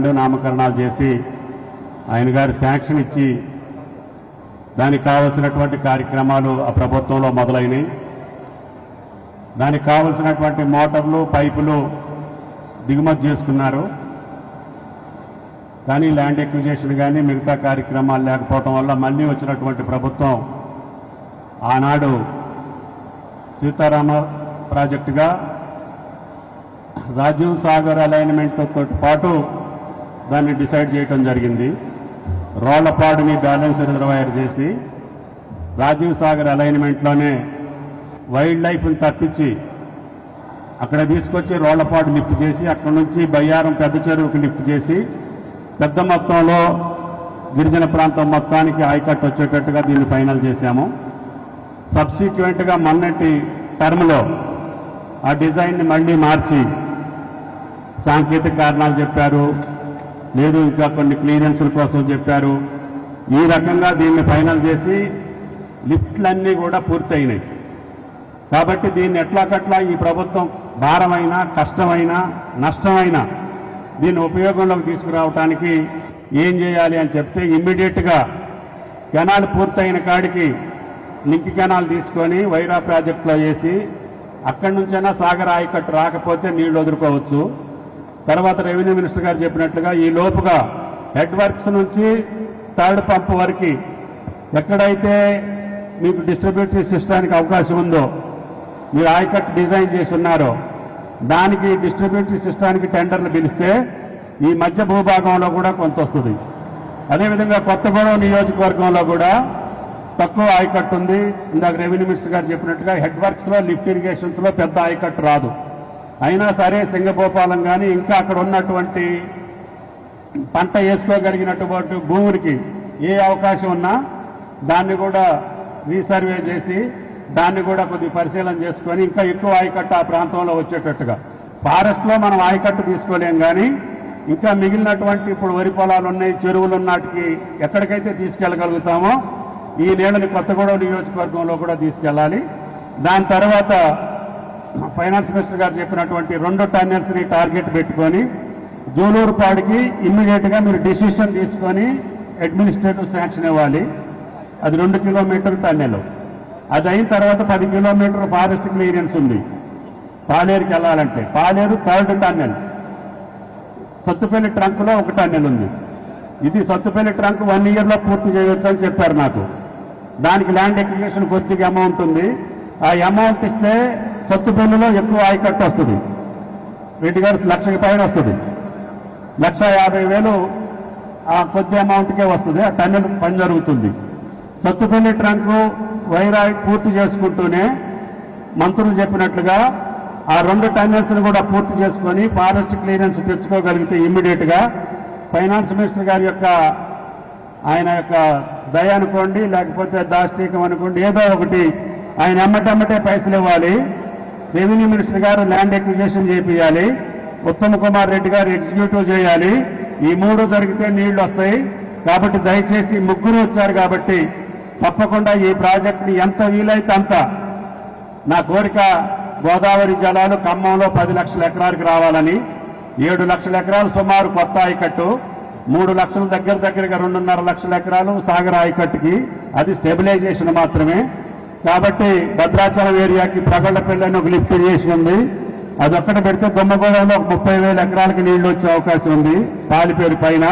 రెండు నామకరణాలు చేసి ఆయన గారు శాంక్షన్ ఇచ్చి దానికి కావలసినటువంటి కార్యక్రమాలు ఆ ప్రభుత్వంలో మొదలైనవి. దానికి కావలసినటువంటి మోటార్లు పైపులు దిగుమతి చేసుకున్నారు. కానీ ల్యాండ్ ఎక్విజిషన్ కానీ మిగతా కార్యక్రమాలు లేకపోవటం వల్ల మళ్ళీ వచ్చినటువంటి ప్రభుత్వం ఆనాడు సీతారామ ప్రాజెక్టుగా రాజీవ్ సాగర్ అలైన్మెంట్తో పాటు దాన్ని డిసైడ్ చేయడం జరిగింది. రోళ్లపాడుని బ్యాలెన్స్ రిజర్వాయర్ చేసి రాజీవ్ సాగర్ అలైన్మెంట్లోనే వైల్డ్ లైఫ్ని తప్పించి అక్కడ తీసుకొచ్చి రోళ్లపాడు లిఫ్ట్ చేసి అక్కడ నుంచి బయ్యారం పెద్ద చెరువుకి లిఫ్ట్ చేసి పెద్ద మొత్తంలో గిరిజన ప్రాంతం మొత్తానికి ఆయకట్టు వచ్చేటట్టుగా దీన్ని ఫైనల్ చేశాము. సబ్సిక్వెంట్గా మొన్నటి టర్మ్లో ఆ డిజైన్ని మళ్ళీ మార్చి సాంకేతిక కారణాలు చెప్పారు, లేదు ఇంకా కొన్ని క్లియరెన్సుల కోసం చెప్పారు. ఈ రకంగా దీన్ని ఫైనల్ చేసి లిఫ్ట్లన్నీ కూడా పూర్తయినాయి. కాబట్టి దీన్ని ఎట్లాకట్లా ఈ ప్రభుత్వం భారమైనా కష్టమైనా నష్టమైనా దీన్ని ఉపయోగంలోకి తీసుకురావడానికి ఏం చేయాలి అని చెప్తే ఇమ్మీడియట్గా కెనాల్ పూర్తయిన కాడికి లింక్ కెనాల్ తీసుకొని వైరా ప్రాజెక్టులో వేసి అక్కడి నుంచైనా సాగర్ ఆయకట్టు రాకపోతే నీళ్లు వదులుకోవచ్చు. తర్వాత రెవెన్యూ మినిస్టర్ గారు చెప్పినట్లుగా ఈ లోపుగా హెడ్ వర్క్స్ నుంచి థర్డ్ పంప్ వరకు ఎక్కడైతే మీకు డిస్ట్రిబ్యూటరీ సిస్టానికి అవకాశం ఉందో మీరు ఆయకట్టు డిజైన్ చేసి ఉన్నారో దానికి డిస్ట్రిబ్యూటరీ సిస్టానికి టెండర్లు పిలిస్తే ఈ మధ్య భూభాగంలో కూడా కొంత వస్తుంది. అదేవిధంగా కొత్తగూడెం నియోజకవర్గంలో కూడా తక్కువ ఆయకట్టు ఉంది. ఇందాక రెవెన్యూ మినిస్టర్ గారు చెప్పినట్టుగా హెడ్ వర్క్స్లో లిఫ్ట్ ఇరిగేషన్స్లో పెద్ద ఆయకట్టు రాదు. అయినా సరే సింగభూపాలం కానీ ఇంకా అక్కడ ఉన్నటువంటి పంట వేసుకోగలిగినటువంటి భూములకి ఏ అవకాశం ఉన్నా దాన్ని కూడా రీసర్వే చేసి దాన్ని కూడా కొద్ది పరిశీలన చేసుకొని ఇంకా ఎక్కువ ఆయకట్టు ఆ ప్రాంతంలో వచ్చేటట్టుగా. ఫారెస్ట్లో మనం ఆయకట్టు తీసుకోలేం, కానీ ఇంకా మిగిలినటువంటి ఇప్పుడు వరి పొలాలు ఉన్నాయి, చెరువులు ఉన్నటికి ఎక్కడికైతే తీసుకెళ్ళగలుగుతామో ఈ నీళ్ళని కొత్తగూడెం నియోజకవర్గంలో కూడా తీసుకెళ్ళాలి. దాని తర్వాత ఫైనాన్స్ మినిస్టర్ గారు చెప్పినటువంటి 2 టన్నెల్స్ని టార్గెట్ పెట్టుకొని జూలూరుపాడికి ఇమ్మీడియట్గా మీరు డిసిషన్ తీసుకొని అడ్మినిస్ట్రేటివ్ శాంక్షన్ ఇవ్వాలి. అది 2 కిలోమీటర్ల టన్నెల్. అది అయిన తర్వాత 10 కిలోమీటర్ల ఫారెస్ట్ క్లియరెన్స్ ఉంది పాలేరుకి వెళ్ళాలంటే. పాలేరు 3rd టన్నెల్. సత్తుపల్లి ట్రంక్లో 1 టన్నెల్ ఉంది. ఇది సత్తుపల్లి ట్రంక్ 1 ఇయర్లో పూర్తి చేయవచ్చు అని చెప్పారు నాకు. దానికి ల్యాండ్ ఎక్విజిషన్ కొద్దిగా అమౌంట్ ఉంది. ఆ అమౌంట్ ఇస్తే సత్తుపల్లిలో ఎక్కువ ఆయకట్టు వస్తుంది. రెడ్డి గారు 1,00,000 పైన వస్తుంది. 1,50,000 ఆ కొద్ది అమౌంట్కే వస్తుంది. ఆ టన్నెల్ పని జరుగుతుంది. సత్తుపల్లి ట్రంకు వైరాయి పూర్తి చేసుకుంటూనే మంత్రులు చెప్పినట్లుగా ఆ 2 టన్నెల్స్ని కూడా పూర్తి చేసుకొని ఫారెస్ట్ క్లియరెన్స్ తెచ్చుకోగలిగితే ఇమ్మీడియట్గా ఫైనాన్స్ మినిస్టర్ గారి యొక్క ఆయన యొక్క దయ అనుకోండి, లేకపోతే దాష్టీకం అనుకోండి, ఏదో ఒకటి ఆయన ఎమ్మటెమ్మటే పైసలు ఇవ్వాలి. రెవెన్యూ మినిస్టర్ గారు ల్యాండ్ ఎక్విజిషన్ చేయాలి. ఉత్తమ్ కుమార్ రెడ్డి గారు ఎగ్జిక్యూటివ్ చేయాలి. ఈ 3 జరిగితే నీళ్లు వస్తాయి. కాబట్టి దయచేసి ముగ్గురు వచ్చారు కాబట్టి తప్పకుండా ఈ ప్రాజెక్టుని ఎంత వీలైతే అంత, నా కోరిక గోదావరి జలాలు ఖమ్మంలో 10 లక్షల ఎకరాలకు రావాలని. 7 లక్షల ఎకరాలు సుమారు కొత్త ఆయకట్టు, 3 లక్షల దగ్గరగా 2.5 లక్షల ఎకరాలు సాగర్ ఆయకట్టుకి. అది స్టెబిలైజేషన్ మాత్రమే. కాబట్టి భద్రాచలం ఏరియాకి ప్రగళ్లపల్లి ఒక లిఫ్ట్ ఇరిగేషన్ ఉంది. అదొక్కటి పెడితే దొమ్మగూడెంలో 30,000 ఎకరాలకి నీళ్లు వచ్చే అవకాశం ఉంది తాలిపేరు పైన.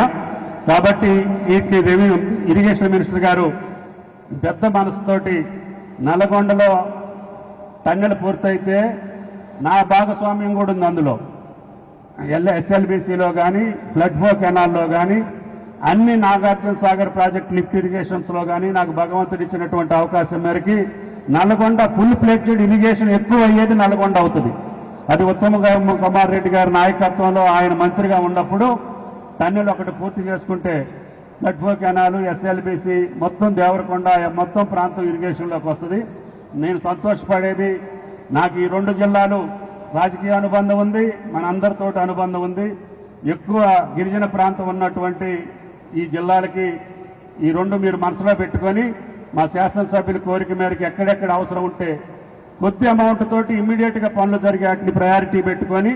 కాబట్టి వీటిని రెవెన్యూ ఇరిగేషన్ మినిస్టర్ గారు పెద్ద మనసుతోటి నల్లగొండలో టన్నెల్ పూర్తయితే నా భాగస్వామ్యం కూడా ఉంది అందులో. ఎస్ఎల్బీసీలో కానీ ఫ్లడ్ ఫ్లో కెనాల్లో కానీ అన్ని నాగార్జున సాగర్ ప్రాజెక్ట్ లిఫ్ట్ ఇరిగేషన్స్లో కానీ నాకు భగవంతుడు ఇచ్చినటువంటి అవకాశం మేరకి నల్లగొండ ఫుల్ ఫ్లెడ్జెడ్ ఇరిగేషన్ ఎక్కువ అయ్యేది నల్లగొండ అవుతుంది. అది ఉత్తమ్ కుమార్ రెడ్డి గారి నాయకత్వంలో ఆయన మంత్రిగా ఉన్నప్పుడు టన్నెల్ ఒకటి పూర్తి చేసుకుంటే ఫ్లడ్ ఫ్లో కెనాలు ఎస్ఎల్బీసీ మొత్తం దేవరకొండ మొత్తం ప్రాంతం ఇరిగేషన్లోకి వస్తుంది. నేను సంతోషపడేది నాకు ఈ 2 జిల్లాలు రాజకీయ అనుబంధం ఉంది, మన అందరితో అనుబంధం ఉంది. ఎక్కువ గిరిజన ప్రాంతం ఉన్నటువంటి ఈ జిల్లాలకి ఈ 2 మీరు మనసులో పెట్టుకొని మా శాసనసభ్యుల కోరిక మేరకు ఎక్కడెక్కడ అవసరం ఉంటే కొద్ది అమౌంట్ తోటి ఇమ్మీడియట్గా పనులు జరిగే వాటిని ప్రయారిటీ పెట్టుకొని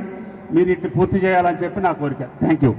మీరు ఇట్లా పూర్తి చేయాలని చెప్పి నా కోరిక. Thank you.